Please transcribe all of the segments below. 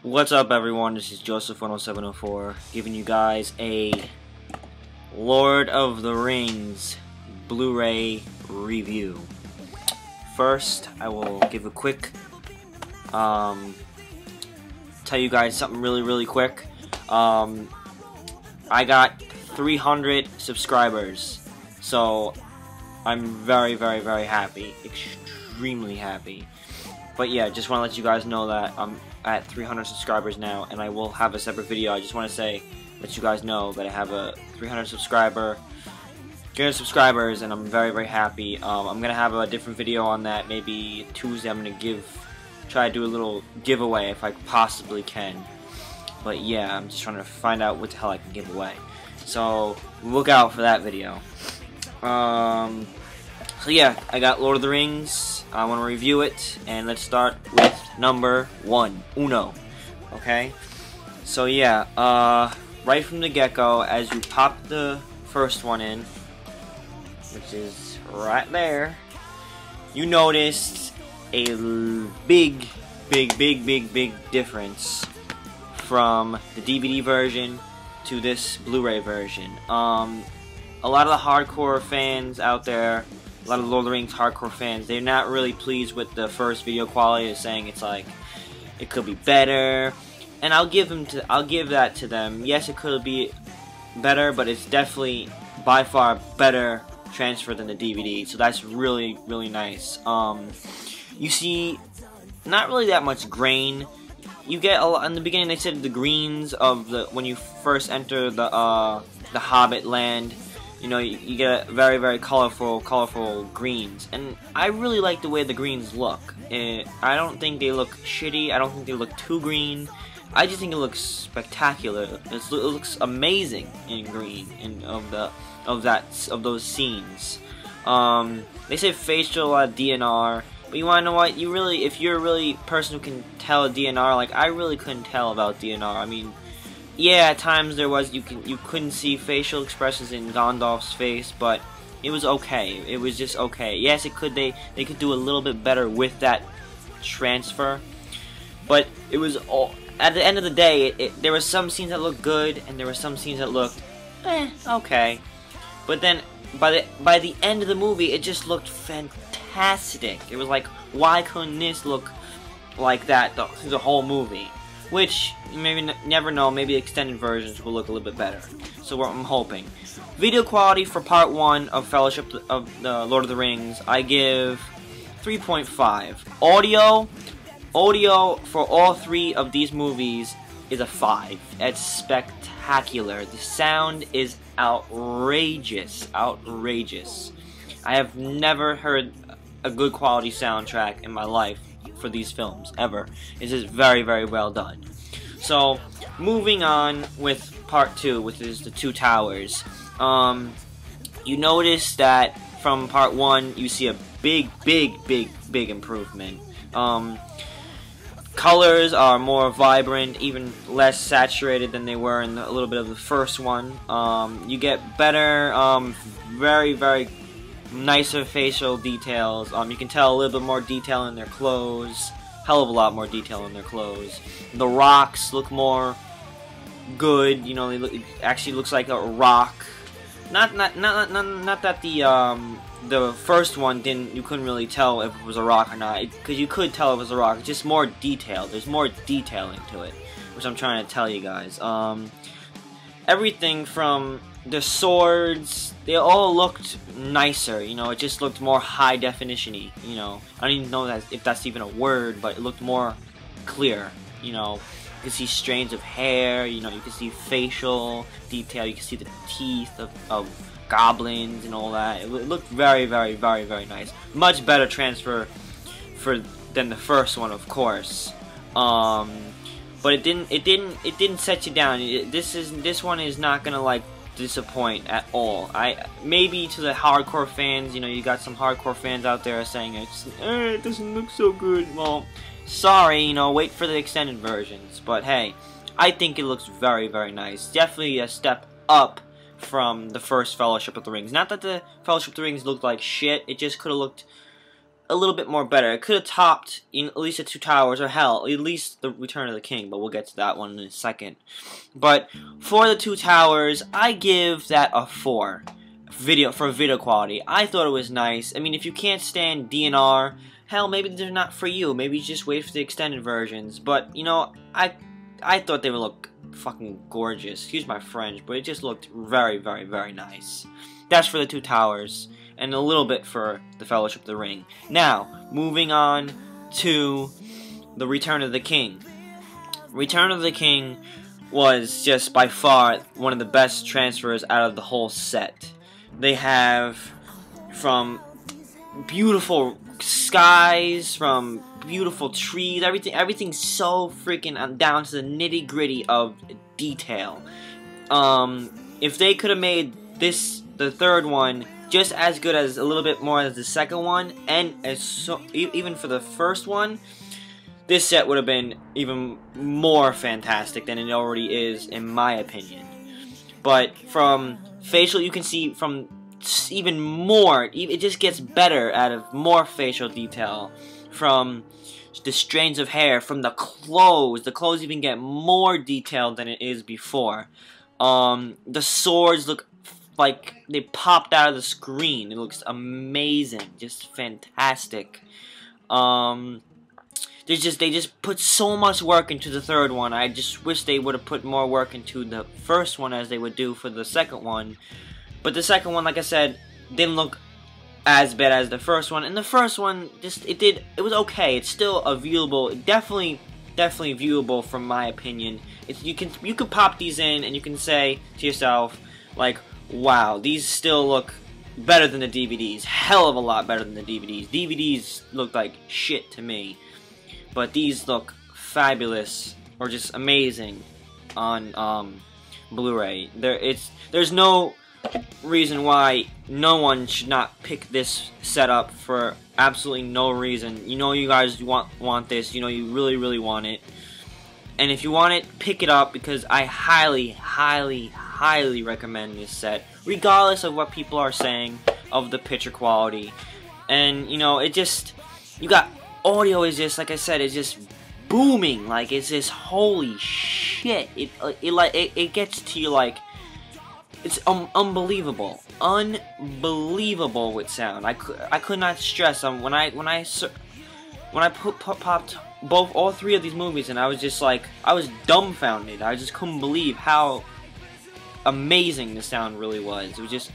What's up, everyone? This is Joseph10704 giving you guys a Lord of the Rings Blu-ray review. First, I will give a quick tell you guys something really quick. I got 300 subscribers, so I'm very happy, extremely happy. But yeah, just want to let you guys know that I'm at 300 subscribers now, and I will have a separate video. I just want to let you guys know that I have a 300 subscribers, and I'm very happy. I'm gonna have a different video on that. Maybe Tuesday. I'm gonna try to do a little giveaway if I possibly can. But yeah, I'm just trying to find out what the hell I can give away. So look out for that video. So yeah, I got Lord of the Rings. I want to review it, and let's start with number 1, Uno. Okay, so yeah, right from the get-go, as you pop the first one in, which is right there, you noticed a big difference from the DVD version to this Blu-ray version. A lot of the hardcore fans out there, a lot of Lord of the Rings hardcore fans, they're not really pleased with the first video quality. They're saying it's like it could be better, and I'll give that to them. Yes, it could be better, but it's definitely by far better transfer than the DVD. So that's really nice. You see, not really that much grain. You get a lot in the beginning. They said the greens of when you first enter the Hobbit land. You know, you get very colorful greens, and I really like the way the greens look. I don't think they look shitty. I don't think they look too green. I just think it looks spectacular. It looks amazing in green of those scenes. They say facial DNR, but you wanna know what? If you're a really person who can tell a DNR, like I really couldn't tell about DNR. I mean, yeah, at times you couldn't see facial expressions in Gandalf's face, but it was okay. It was just okay. Yes, they could do a little bit better with that transfer, but it was all, at the end of the day, there were some scenes that looked good, and there were some scenes that looked okay. But then by the end of the movie, it just looked fantastic. It was like, why couldn't this look like that through the whole movie? Which, maybe never know, maybe extended versions will look a little bit better. So I'm hoping. Video quality for part 1 of Fellowship of the Lord of the Rings, I give 3.5. Audio for all 3 of these movies is a 5. It's spectacular. The sound is outrageous. I have never heard a good quality soundtrack in my life for these films ever. It's just very well done. So moving on with part 2, which is the Two Towers. You notice that from part 1 you see a big improvement. Colors are more vibrant, even less saturated than they were in a little bit of the first one. You get better, very nicer facial details. You can tell a little bit more detail in their clothes. Hell of a lot more detail in their clothes. The rocks look more good. You know, it actually looks like a rock. Not that the first one you couldn't really tell if it was a rock or not, because you could tell it was a rock. It's just more detailed. There's more detailing to it, which I'm trying to tell you guys. Everything from the swords, they all looked nicer. You know, it just looked more high definition-y. You know, I don't even know if that's even a word, but it looked more clear. You know, you can see strands of hair. You know, you can see facial detail. You can see the teeth of goblins and all that. It looked very nice. Much better transfer than the first one, of course. But it didn't set you down. This one is not gonna like disappoint at all. Maybe to the hardcore fans, you know, you got some hardcore fans out there saying it doesn't look so good. Well, sorry, you know, wait for the extended versions. But hey, I think it looks very nice. Definitely a step up from the first Fellowship of the Rings. Not that the Fellowship of the Rings looked like shit. It just could have looked a little bit more better. It could have topped at least the Two Towers, or hell, at least the Return of the King, but we'll get to that one in a second. But for the Two Towers, I give that a 4. For video quality. I thought it was nice. I mean, if you can't stand DNR, hell, maybe they're not for you. Maybe you just wait for the extended versions. But, you know, I thought they would look fucking gorgeous. Excuse my French, but it just looked very, very, very nice. That's for the Two Towers, and a little bit for the Fellowship of the Ring. Now, moving on to the Return of the King. Return of the King was just by far one of the best transfers out of the whole set. They have from beautiful skies, from beautiful trees, everything's so freaking down to the nitty gritty of detail. If they could have made the third one, just as good as a little bit more as the second one, and even for the first one, this set would have been even more fantastic than it already is, in my opinion. But from facial, you can see from even more, it just gets better out of more facial detail. From the strands of hair, from the clothes even get more detailed than it is before. The swords look like they popped out of the screen. It looks amazing, just fantastic. They just put so much work into the third one. I just wish they would have put more work into the first one as they would do for the second one. But the second one, like I said, didn't look as bad as the first one. And the first one, it was okay. It's still a viewable, definitely viewable from my opinion. You can pop these in and you can say to yourself, like, wow, these still look better than the DVDs. Hell of a lot better than the DVDs. DVDs look like shit to me. But these look fabulous, or just amazing on Blu-ray. There's no reason why no one should not pick this setup for absolutely no reason. You know you guys want this. You know you really, really want it. And if you want it, pick it up, because I highly, highly, highly recommend this set, regardless of what people are saying of the picture quality. And, you know, you got audio is just, like I said, it's just booming. Like, it's just, holy shit. It gets to you, like, it's unbelievable. Unbelievable with sound. I could not stress when I popped all three of these movies, and I was just like, I was dumbfounded. I just couldn't believe how amazing the sound really was. It was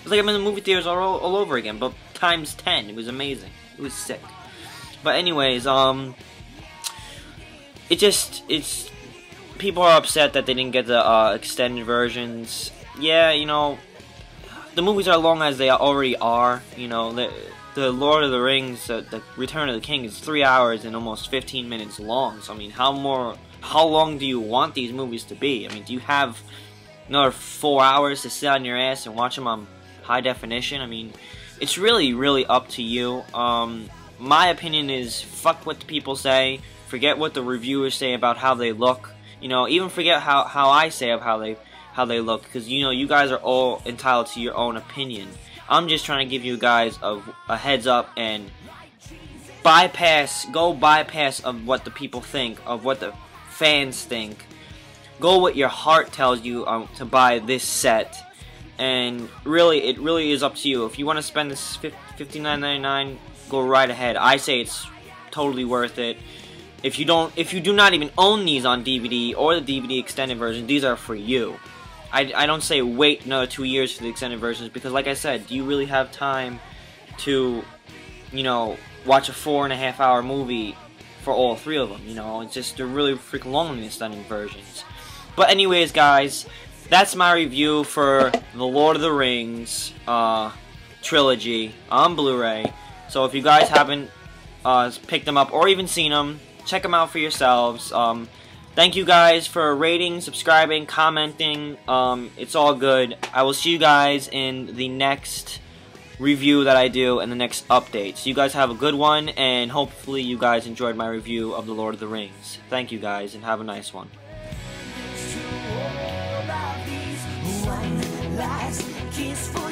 like I'm in the movie theaters all over again, but times 10. It was amazing. It was sick. But anyways, people are upset that they didn't get the extended versions. Yeah, you know, the movies are long as they already are. You know, the Lord of the Rings, the Return of the King is 3 hours and almost 15 minutes long. So I mean, how long do you want these movies to be? I mean, do you have another 4 hours to sit on your ass and watch them on high definition? I mean, it's really, really up to you. My opinion is, fuck what the people say. Forget what the reviewers say about how they look. You know, even forget how I say of how they look, because, you know, you guys are all entitled to your own opinion. I'm just trying to give you guys a heads up and go bypass of what the people think, of what the fans think. Go what your heart tells you to buy this set. And really, it really is up to you. If you want to spend this $59.99, go right ahead. I say it's totally worth it. If you do not even own these on DVD or the DVD extended version, these are for you. I don't say wait another 2 years for the extended versions, because like I said, do you really have time to, you know, watch a 4.5 hour movie for all three of them? You know, it's just, they're really freaking long in the extended versions. But anyways, guys, that's my review for the Lord of the Rings trilogy on Blu-ray. So if you guys haven't picked them up or even seen them, check them out for yourselves. Thank you guys for rating, subscribing, commenting. It's all good. I will see you guys in the next review that I do and the next update. So you guys have a good one, and hopefully you guys enjoyed my review of The Lord of the Rings. Thank you guys, and have a nice one. Last kiss for